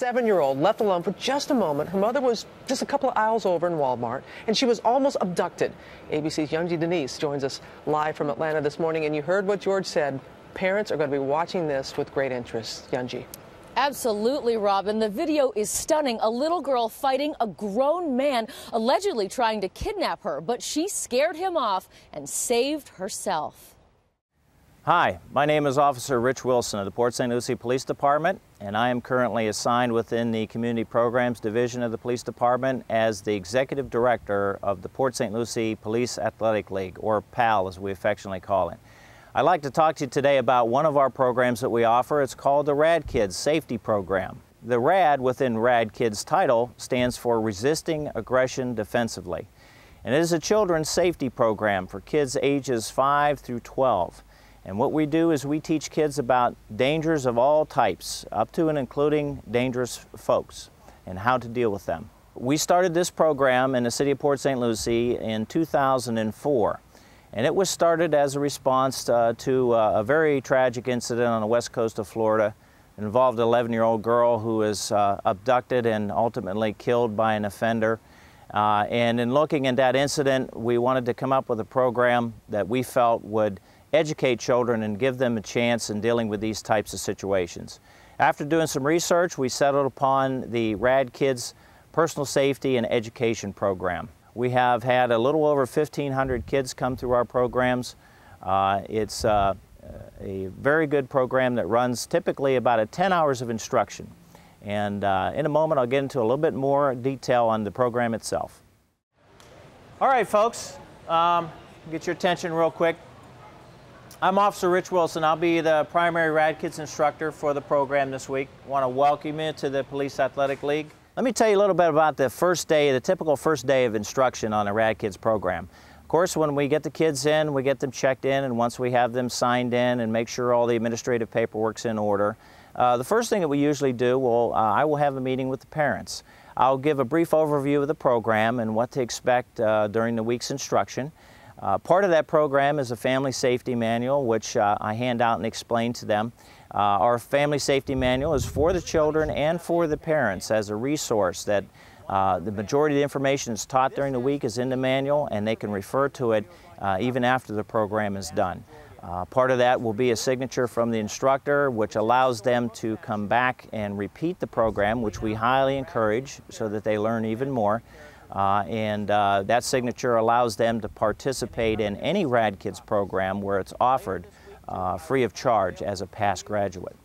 7-year-old left alone for just a moment. Her mother was just a couple of aisles over in Walmart, and she was almost abducted. ABC's Yunji Denise joins us live from Atlanta this morning, and you heard what George said. Parents are going to be watching this with great interest. Yunji. Absolutely, Robin. The video is stunning. A little girl fighting a grown man, allegedly trying to kidnap her, but she scared him off and saved herself. Hi, my name is Officer Rich Wilson of the Port St. Lucie Police Department, and I am currently assigned within the Community Programs Division of the Police Department as the Executive Director of the Port St. Lucie Police Athletic League, or PAL as we affectionately call it. I'd like to talk to you today about one of our programs that we offer. It's called the radKIDS Safety Program. The RAD within radKIDS title stands for Resisting Aggression Defensively, and it is a children's safety program for kids ages 5 through 12. And what we do is we teach kids about dangers of all types, up to and including dangerous folks, and how to deal with them. We started this program in the city of Port St. Lucie in 2004. And it was started as a response to a very tragic incident on the west coast of Florida. It involved an 11-year-old girl who was abducted and ultimately killed by an offender. And in looking at that incident, we wanted to come up with a program that we felt would educate children and give them a chance in dealing with these types of situations. After doing some research, we settled upon the radKIDS Personal Safety and Education Program. We have had a little over 1,500 kids come through our programs. It's a very good program that runs typically about 10 hours of instruction. And in a moment, I'll get into a little bit more detail on the program itself. All right, folks, get your attention real quick. I'm Officer Rich Wilson. I'll be the primary radKIDS instructor for the program this week. I want to welcome you to the Police Athletic League. Let me tell you a little bit about the first day, the typical first day of instruction on a radKIDS program. Of course, when we get the kids in, we get them checked in, and once we have them signed in and make sure all the administrative paperwork's in order, the first thing that we usually do, I will have a meeting with the parents. I'll give a brief overview of the program and what to expect during the week's instruction. Part of that program is a family safety manual, which I hand out and explain to them. Our family safety manual is for the children and for the parents as a resource that the majority of the information that's taught during the week is in the manual, and they can refer to it even after the program is done. Part of that will be a signature from the instructor, which allows them to come back and repeat the program, which we highly encourage so that they learn even more. That signature allows them to participate in any radKIDS program where it's offered free of charge as a past graduate.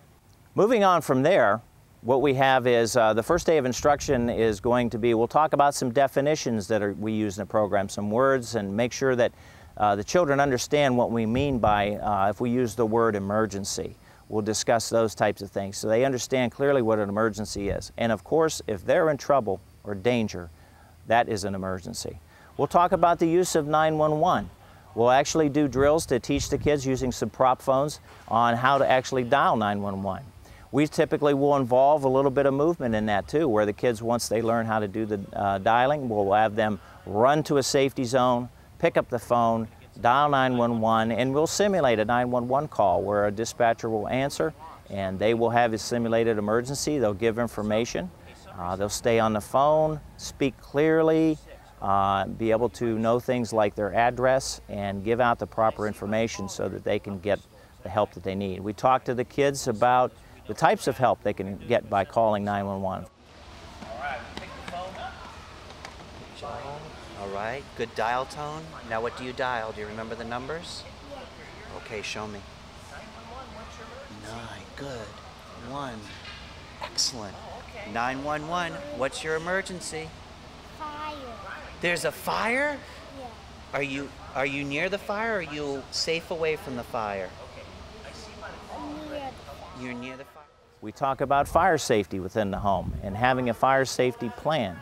Moving on from there, what we have is the first day of instruction is going to be, we'll talk about some definitions that we use in the program, some words, and make sure that the children understand what we mean by if we use the word emergency. We'll discuss those types of things so they understand clearly what an emergency is. And of course, if they're in trouble or danger, that is an emergency. We'll talk about the use of 911. We'll actually do drills to teach the kids using some prop phones on how to actually dial 911. We typically will involve a little bit of movement in that too, where the kids, once they learn how to do the dialing, we'll have them run to a safety zone, pick up the phone, dial 911, and we'll simulate a 911 call where a dispatcher will answer and they will have a simulated emergency. They'll give information. They'll stay on the phone, speak clearly, be able to know things like their address and give out the proper information so that they can get the help that they need. We talk to the kids about the types of help they can get by calling 911. All right, pick the phone up. All right, good dial tone. Now what do you dial? Do you remember the numbers? Okay, show me. 9, good. 1, excellent. 911, what's your emergency? Fire. There's a fire? Yeah. Are you near the fire or are you safe away from the fire? You're near the fire. We talk about fire safety within the home and having a fire safety plan.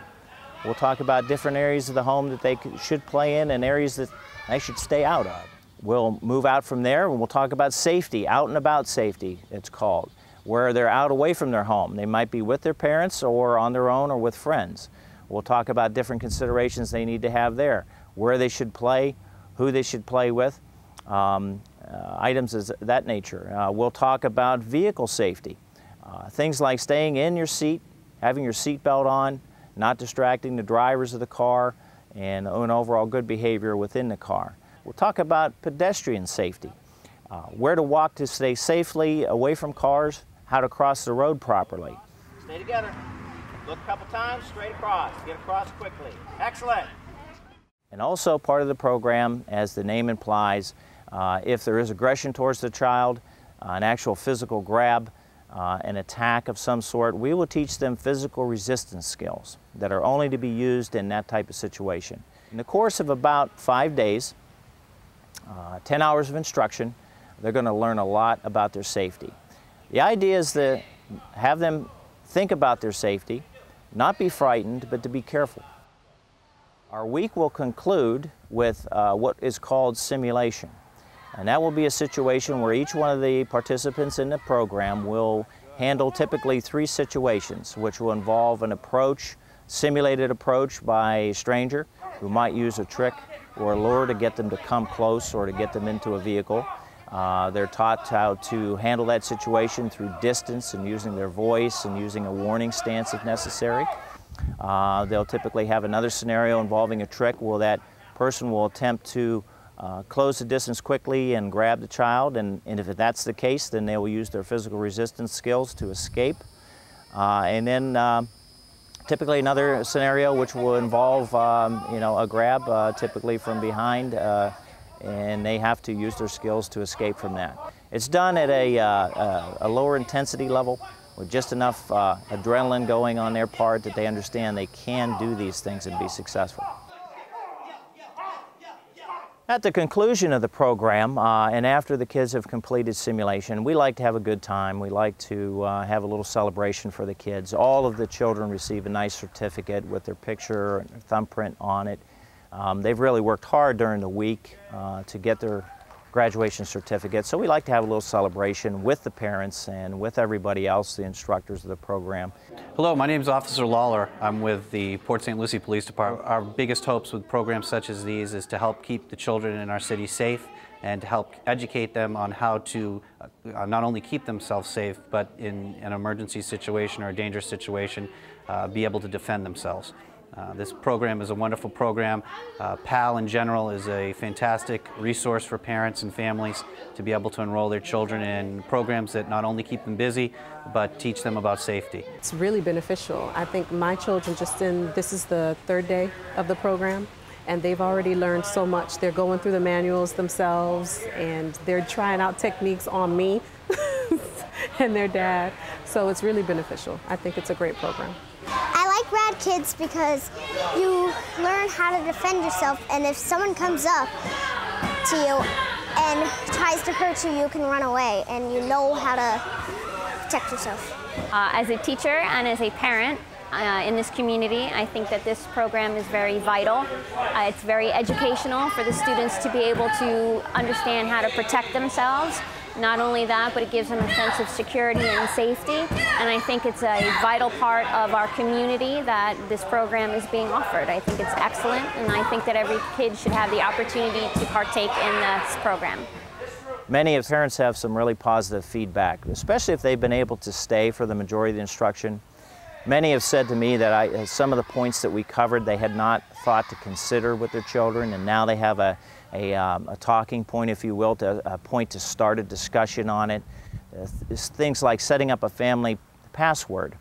We'll talk about different areas of the home that they should play in and areas that they should stay out of. We'll move out from there and we'll talk about safety, out and about safety, it's called, where they're out away from their home. They might be with their parents or on their own or with friends. We'll talk about different considerations they need to have there, where they should play, who they should play with, items of that nature. We'll talk about vehicle safety, things like staying in your seat having your seatbelt on, not distracting the drivers of the car, and an overall good behavior within the car. We'll talk about pedestrian safety, where to walk to stay safely away from cars, how to cross the road properly. Stay together. Look a couple times, straight across. Get across quickly. Excellent. And also part of the program, as the name implies, if there is aggression towards the child, an actual physical grab, an attack of some sort, we will teach them physical resistance skills that are only to be used in that type of situation. In the course of about 5 days, 10 hours of instruction, they're going to learn a lot about their safety. The idea is to have them think about their safety, not be frightened, but to be careful. Our week will conclude with what is called simulation. And that will be a situation where each one of the participants in the program will handle typically 3 situations, which will involve an approach, simulated approach by a stranger who might use a trick or a lure to get them to come close or to get them into a vehicle. They're taught how to handle that situation through distance and using their voice and using a warning stance if necessary. They'll typically have another scenario involving a trick where that person will attempt to close the distance quickly and grab the child, and if that's the case, then they will use their physical resistance skills to escape. And then typically another scenario which will involve a grab, typically from behind, and they have to use their skills to escape from that. It's done at a lower intensity level with just enough adrenaline going on their part that they understand they can do these things and be successful. At the conclusion of the program, and after the kids have completed simulation, we like to have a good time. We like to have a little celebration for the kids. All of the children receive a nice certificate with their picture and their thumbprint on it. They've really worked hard during the week to get their graduation certificate, so we like to have a little celebration with the parents and with everybody else, the instructors of the program. Hello, my name is Officer Lawler. I'm with the Port St. Lucie Police Department. Our biggest hopes with programs such as these is to help keep the children in our city safe and to help educate them on how to not only keep themselves safe, but in an emergency situation or a dangerous situation, be able to defend themselves. This program is a wonderful program. PAL in general is a fantastic resource for parents and families to be able to enroll their children in programs that not only keep them busy, but teach them about safety. It's really beneficial. I think my children this is the 3rd day of the program, and they've already learned so much. They're going through the manuals themselves, and they're trying out techniques on me and their dad. So it's really beneficial. I think it's a great program. I like radKIDS because you learn how to defend yourself, and if someone comes up to you and tries to hurt you, you can run away and you know how to protect yourself. As a teacher and as a parent in this community, I think that this program is very vital. It's very educational for the students to be able to understand how to protect themselves. Not only that, but it gives them a sense of security and safety, and I think it's a vital part of our community that this program is being offered. I think it's excellent, and I think that every kid should have the opportunity to partake in this program. Many of the parents have some really positive feedback, especially if they've been able to stay for the majority of the instruction. Many have said to me that some of the points that we covered they had not thought to consider with their children, and now they have a talking point, if you will, a point to start a discussion on it. Things like setting up a family password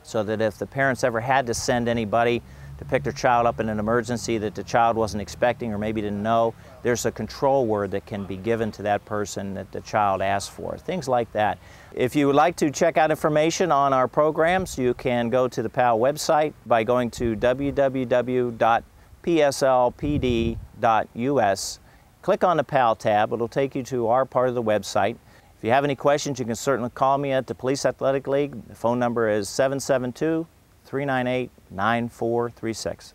so that if the parents ever had to send anybody to pick their child up in an emergency that the child wasn't expecting or maybe didn't know, there's a control word that can be given to that person that the child asked for, things like that. If you would like to check out information on our programs, you can go to the PAL website by going to www.pslpd-psl-pd.us. Click on the PAL tab. It'll take you to our part of the website. If you have any questions, you can certainly call me at the Police Athletic League. The phone number is 772-398-9436.